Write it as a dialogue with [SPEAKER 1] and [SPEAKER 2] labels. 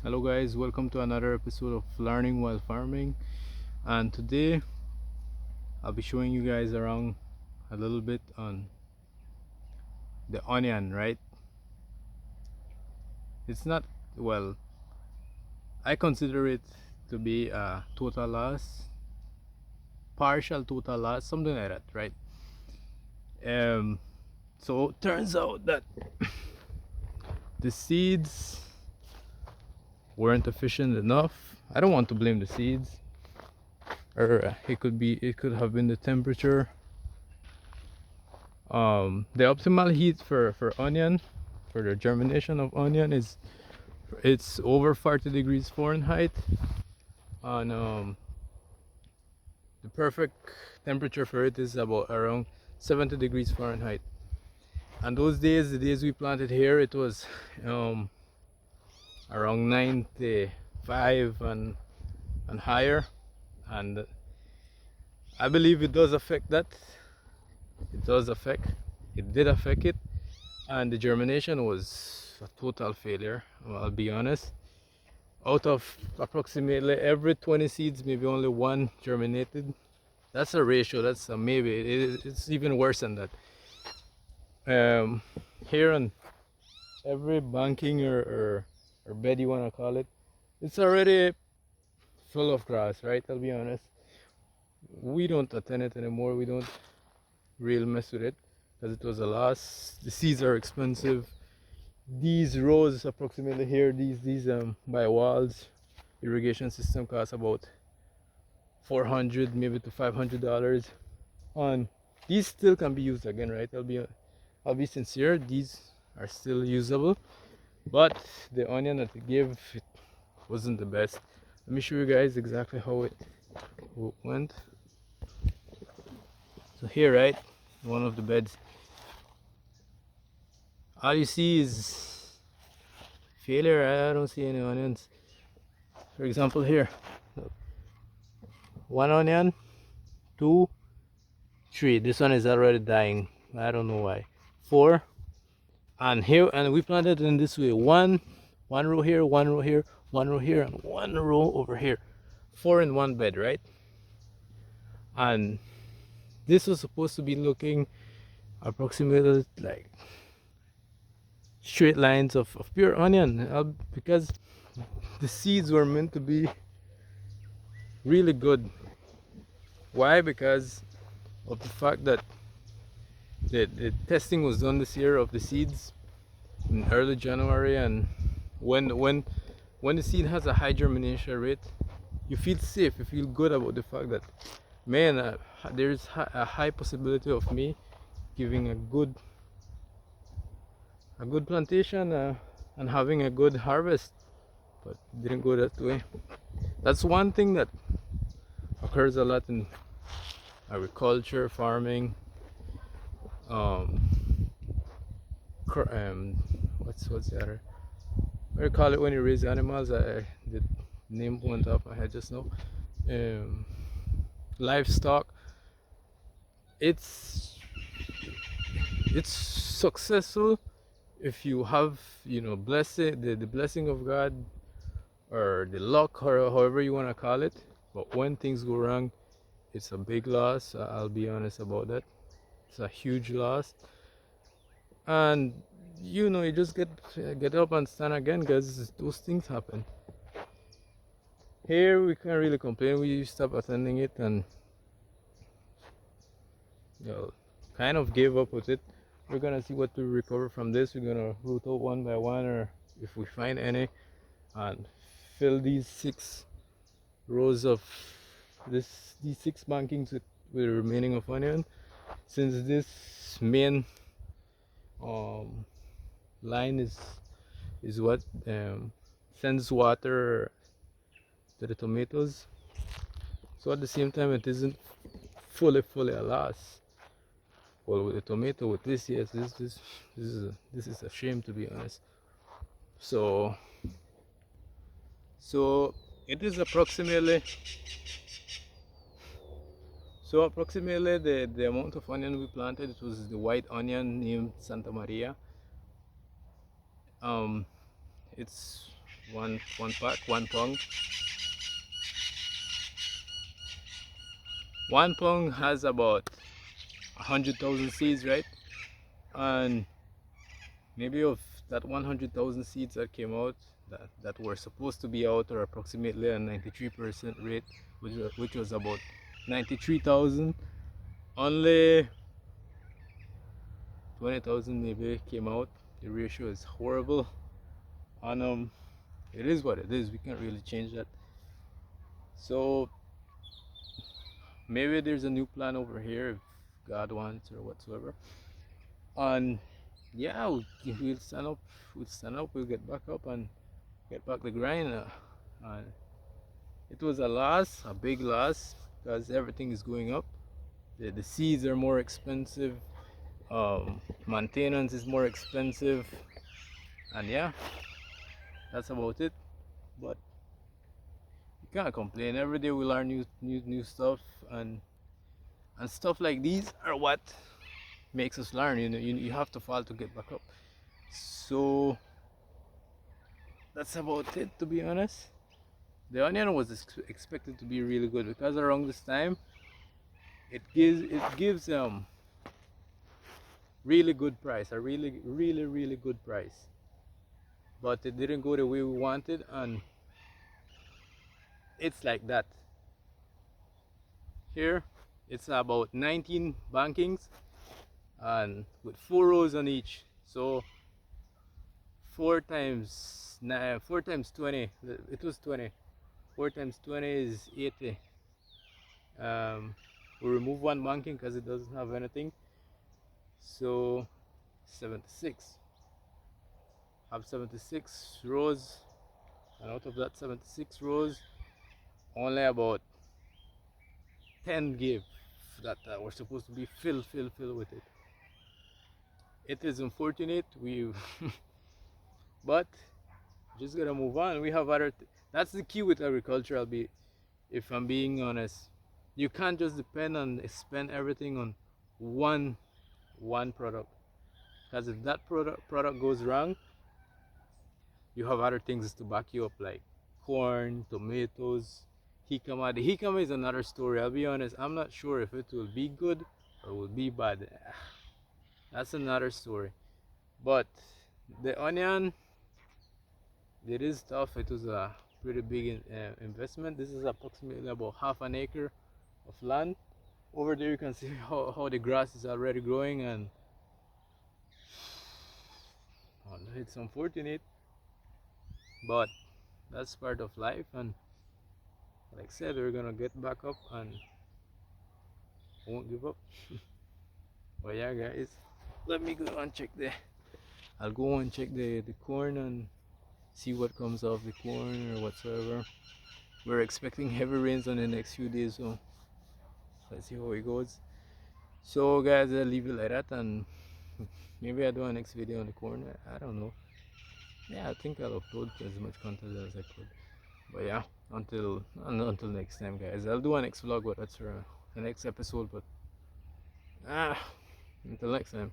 [SPEAKER 1] Hello guys, welcome to another episode of Learning While Farming. And today I'll be showing you guys around a little bit on the onion, right? It's not, well, I consider it to be a total loss, partial total loss, something like that, right? Um so turns out that the seeds weren't efficient enough. I don't want to blame the seeds, or it could have been the temperature. The optimal heat for onion, for the germination of onion, is it's over 40 degrees Fahrenheit. And the perfect temperature for it is about around 70 degrees Fahrenheit. And those days, the days we planted here, it was um, around 95 and higher. And I believe it does affect that. It does affect. It did affect it. And the germination was a total failure. Well, I'll be honest. Out of approximately every 20 seeds, maybe only one germinated. That's a ratio. That's a maybe. It's even worse than that. Um, Here on every banking or bed you wanna call it, it's already full of grass, right? I'll be honest. We don't attend it anymore. We don't real mess with it because it was a loss. The seeds are expensive. These rows approximately here, these by walls irrigation system costs about 400 maybe to $500. And these still can be used again, right? I'll be sincere, these are still usable, but the onion that they gave, it wasn't the best. Let me show you guys exactly how it went. So here, right, one of the beds, all you see is failure. I don't see any onions. For example, here, one onion, two, three. This one is already dying. I don't know why. Four, and here, and we planted in this way: one row here, one row here, one row here, and one row over here. Four in one bed, right? And this was supposed to be looking approximately like straight lines of pure onion, because the seeds were meant to be really good. Why? Because of the fact that the testing was done this year of the seeds in early January. And when the seed has a high germination rate, you feel safe, you feel good about the fact that, man, there's a high possibility of me giving a good plantation, and having a good harvest. But it didn't go that way. That's one thing that occurs a lot in agriculture, farming. um, what's the other, what do you call it when you raise animals? The name went off my head just now. um, Livestock. It's it's successful if you have, blessing, the blessing of God, or the luck, or however you want to call it. But when things go wrong, it's a big loss. I'll be honest about that. It's a huge loss. And you just get up and stand again, because those things happen. Here we can't really complain. We stopped attending it, and you know, kind of gave up with it. We're gonna see what to recover from this. We're gonna root out one by one, or if we find any, and fill these 6 rows of these 6 bankings with the remaining of onion. Since this main um, line is what sends water to the tomatoes, so at the same time it isn't fully a loss. Well, with the tomato, with this, yes, this is a shame, to be honest. So so it is approximately the amount of onion we planted. It was the white onion named Santa Maria. um it's one pack, 1 pound. 1 pound has about 100,000 seeds, right? And maybe of that 100,000 seeds that came out, that were supposed to be out, or approximately a 93% rate, which was about 93,000, only 20,000 maybe came out. The ratio is horrible, and it is what it is. We can't really change that. So maybe there's a new plan over here if God wants or whatsoever. And yeah, we'll stand up. We'll stand up. We'll get back up and get back the grind. And it was a loss, a big loss, because everything is going up. The seeds are more expensive. Maintenance is more expensive, and yeah, that's about it. But you can't complain. Every day we learn new stuff, and stuff like these are what makes us learn. You have to fall to get back up. So that's about it, to be honest. The onion was expected to be really good, because around this time it gives really good price, a really good price. But it didn't go the way we wanted, and it's like that. Here it's about 19 bankings, and with 4 rows on each. So 4 times 9, 4 times 20, it was 20. 4 times 20 is 80. We remove 1 banking because it doesn't have anything, so 76. Have 76 rows, and out of that 76 rows, only about 10 give that were supposed to be fill with it. It is unfortunate, we but just gotta move on. We have other that's the key with agriculture. If I'm being honest, you can't just depend on spend everything on one product, because if that product goes wrong, you have other things to back you up, like corn, tomatoes, jicama. The jicama is another story. I'll be honest, I'm not sure if it will be good or will be bad. That's another story. But the onion, it is tough. It was a pretty big investment. This is approximately about half an acre of land. Over there you can see how the grass is already growing, and it's unfortunate, but that's part of life. And like I said, we're gonna get back up and won't give up. But yeah, guys, let me go and check I'll go and check the corn and see what comes off the corn or whatsoever. We're expecting heavy rains on the next few days, so let's see how it goes. So guys, I'll leave it like that, and maybe I'll do a next video on the corn. I don't know. Yeah, I think I'll upload as much content as I could. But yeah, until next time, guys. I'll do a next vlog, but that's the next episode. But until next time.